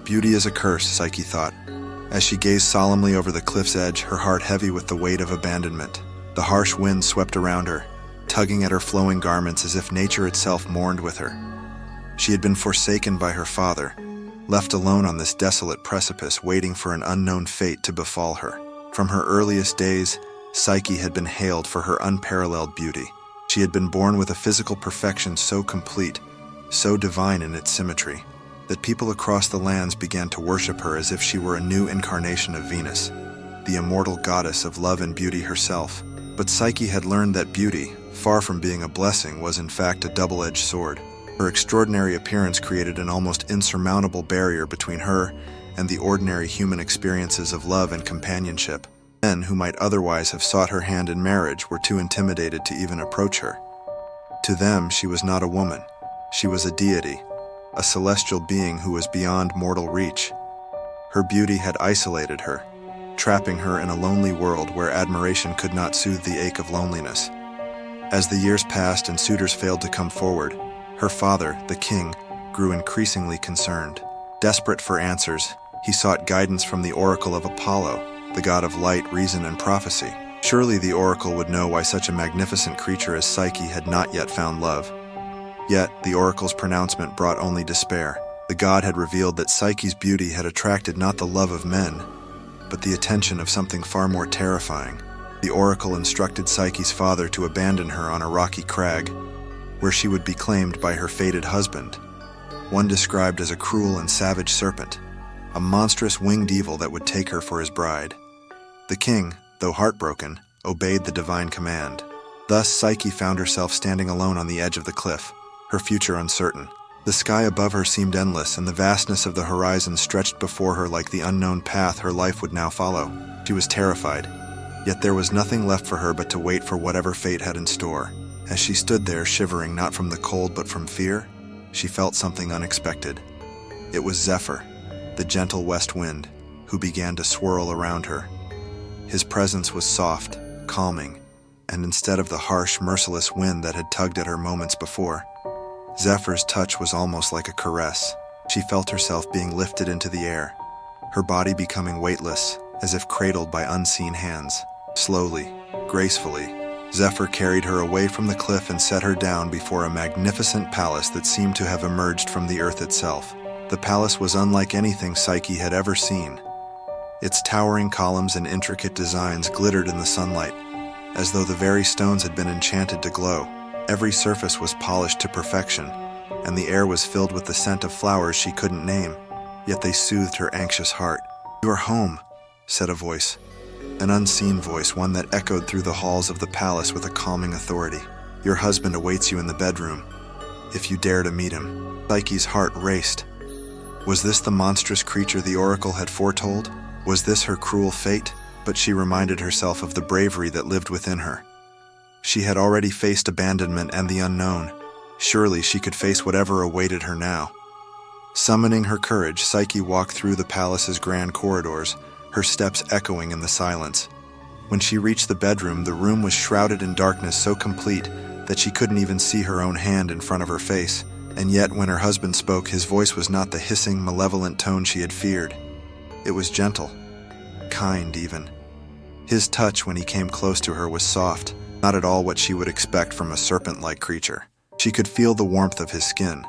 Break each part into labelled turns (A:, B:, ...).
A: Beauty is a curse, Psyche thought. As she gazed solemnly over the cliff's edge, her heart heavy with the weight of abandonment. The harsh wind swept around her, tugging at her flowing garments as if nature itself mourned with her. She had been forsaken by her father, left alone on this desolate precipice, waiting for an unknown fate to befall her. From her earliest days, Psyche had been hailed for her unparalleled beauty. She had been born with a physical perfection so complete, so divine in its symmetry, that people across the lands began to worship her as if she were a new incarnation of Venus, the immortal goddess of love and beauty herself. But Psyche had learned that beauty, far from being a blessing, was in fact a double-edged sword. Her extraordinary appearance created an almost insurmountable barrier between her and the ordinary human experiences of love and companionship. Men who might otherwise have sought her hand in marriage were too intimidated to even approach her. To them, she was not a woman. She was a deity, a celestial being who was beyond mortal reach. Her beauty had isolated her, trapping her in a lonely world where admiration could not soothe the ache of loneliness. As the years passed and suitors failed to come forward, her father, the king, grew increasingly concerned. Desperate for answers, he sought guidance from the oracle of Apollo, the god of light, reason, and prophecy. Surely the oracle would know why such a magnificent creature as Psyche had not yet found love. Yet, the oracle's pronouncement brought only despair. The god had revealed that Psyche's beauty had attracted not the love of men, but the attention of something far more terrifying. The oracle instructed Psyche's father to abandon her on a rocky crag, where she would be claimed by her fated husband, one described as a cruel and savage serpent, a monstrous winged evil that would take her for his bride. The king, though heartbroken, obeyed the divine command. Thus Psyche found herself standing alone on the edge of the cliff, her future uncertain. The sky above her seemed endless, and the vastness of the horizon stretched before her like the unknown path her life would now follow. She was terrified, yet there was nothing left for her but to wait for whatever fate had in store. As she stood there, shivering not from the cold but from fear, she felt something unexpected. It was Zephyr, the gentle west wind, who began to swirl around her. His presence was soft, calming, and instead of the harsh, merciless wind that had tugged at her moments before, Zephyr's touch was almost like a caress. She felt herself being lifted into the air, her body becoming weightless, as if cradled by unseen hands. Slowly, gracefully, Zephyr carried her away from the cliff and set her down before a magnificent palace that seemed to have emerged from the earth itself. The palace was unlike anything Psyche had ever seen. Its towering columns and intricate designs glittered in the sunlight, as though the very stones had been enchanted to glow. Every surface was polished to perfection, and the air was filled with the scent of flowers she couldn't name, yet they soothed her anxious heart. "You are home," said a voice. An unseen voice, one that echoed through the halls of the palace with a calming authority. "Your husband awaits you in the bedroom, if you dare to meet him." Psyche's heart raced. Was this the monstrous creature the oracle had foretold? Was this her cruel fate? But she reminded herself of the bravery that lived within her. She had already faced abandonment and the unknown. Surely she could face whatever awaited her now. Summoning her courage, Psyche walked through the palace's grand corridors, her steps echoing in the silence. When she reached the bedroom, the room was shrouded in darkness so complete that she couldn't even see her own hand in front of her face. And yet, when her husband spoke, his voice was not the hissing, malevolent tone she had feared. It was gentle, kind even. His touch when he came close to her was soft, not at all what she would expect from a serpent-like creature. She could feel the warmth of his skin,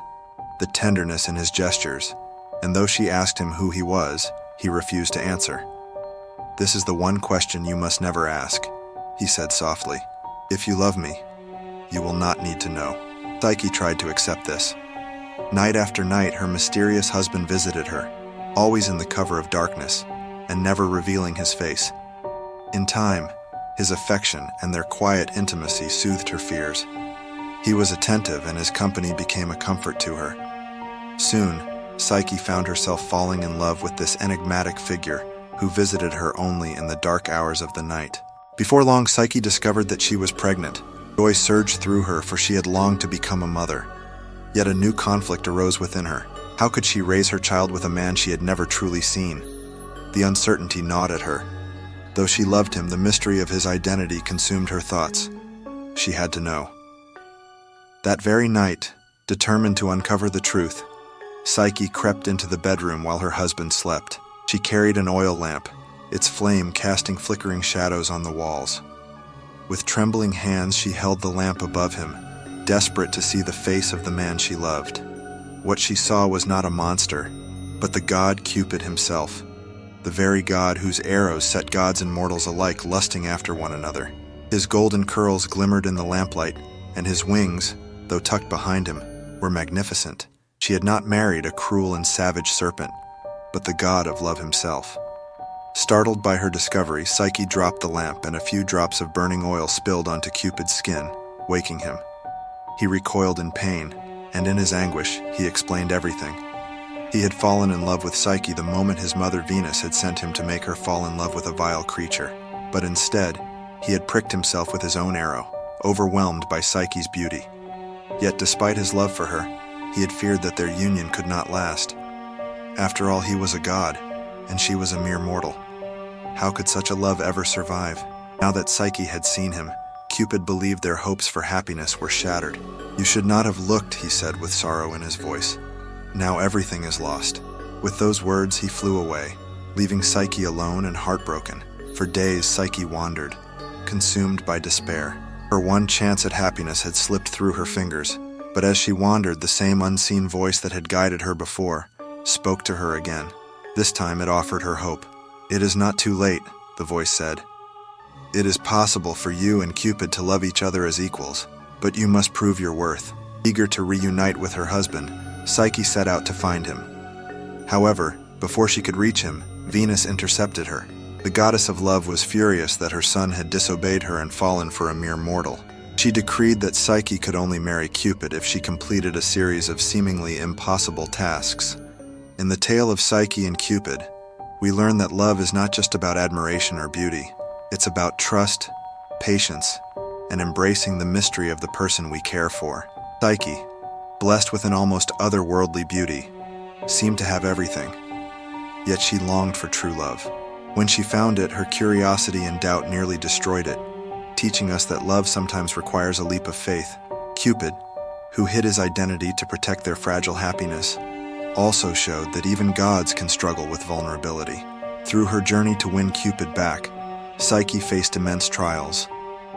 A: the tenderness in his gestures, and though she asked him who he was, he refused to answer. "This is the one question you must never ask," he said softly. "If you love me, you will not need to know." Psyche tried to accept this. Night after night, her mysterious husband visited her, always in the cover of darkness, and never revealing his face. In time, his affection and their quiet intimacy soothed her fears. He was attentive, and his company became a comfort to her. Soon, Psyche found herself falling in love with this enigmatic figure who visited her only in the dark hours of the night. Before long, Psyche discovered that she was pregnant. Joy surged through her, for she had longed to become a mother. Yet a new conflict arose within her. How could she raise her child with a man she had never truly seen? The uncertainty gnawed at her. Though she loved him, the mystery of his identity consumed her thoughts. She had to know. That very night, determined to uncover the truth, Psyche crept into the bedroom while her husband slept. She carried an oil lamp, its flame casting flickering shadows on the walls. With trembling hands, she held the lamp above him, desperate to see the face of the man she loved. What she saw was not a monster, but the god Cupid himself, the very god whose arrows set gods and mortals alike lusting after one another. His golden curls glimmered in the lamplight, and his wings, though tucked behind him, were magnificent. She had not married a cruel and savage serpent, but the god of love himself. Startled by her discovery, Psyche dropped the lamp, and a few drops of burning oil spilled onto Cupid's skin, waking him. He recoiled in pain, and in his anguish, he explained everything. He had fallen in love with Psyche the moment his mother Venus had sent him to make her fall in love with a vile creature. But instead, he had pricked himself with his own arrow, overwhelmed by Psyche's beauty. Yet despite his love for her, he had feared that their union could not last. After all, he was a god, and she was a mere mortal. How could such a love ever survive? Now that Psyche had seen him, Cupid believed their hopes for happiness were shattered. "You should not have looked," he said with sorrow in his voice. "Now everything is lost." With those words, he flew away, leaving Psyche alone and heartbroken. For days, Psyche wandered, consumed by despair. Her one chance at happiness had slipped through her fingers, but as she wandered, the same unseen voice that had guided her before spoke to her again. This time it offered her hope. "It is not too late," the voice said. "It is possible for you and Cupid to love each other as equals, but you must prove your worth." Eager to reunite with her husband, Psyche set out to find him. However, before she could reach him, Venus intercepted her. The goddess of love was furious that her son had disobeyed her and fallen for a mere mortal. She decreed that Psyche could only marry Cupid if she completed a series of seemingly impossible tasks. In the tale of Psyche and Cupid, we learn that love is not just about admiration or beauty. It's about trust, patience, and embracing the mystery of the person we care for. Psyche, blessed with an almost otherworldly beauty, seemed to have everything, yet she longed for true love. When she found it, her curiosity and doubt nearly destroyed it, teaching us that love sometimes requires a leap of faith. Cupid, who hid his identity to protect their fragile happiness, also showed that even gods can struggle with vulnerability. Through her journey to win Cupid back, Psyche faced immense trials,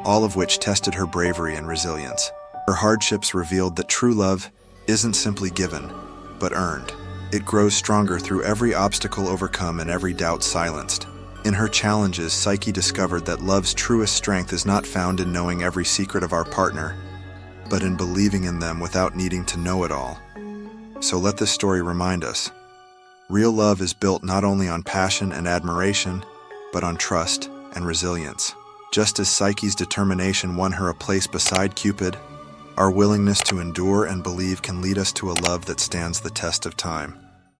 A: all of which tested her bravery and resilience. Her hardships revealed that true love isn't simply given, but earned. It grows stronger through every obstacle overcome and every doubt silenced. In her challenges, Psyche discovered that love's truest strength is not found in knowing every secret of our partner, but in believing in them without needing to know it all. So let this story remind us, real love is built not only on passion and admiration, but on trust and resilience. Just as Psyche's determination won her a place beside Cupid, our willingness to endure and believe can lead us to a love that stands the test of time.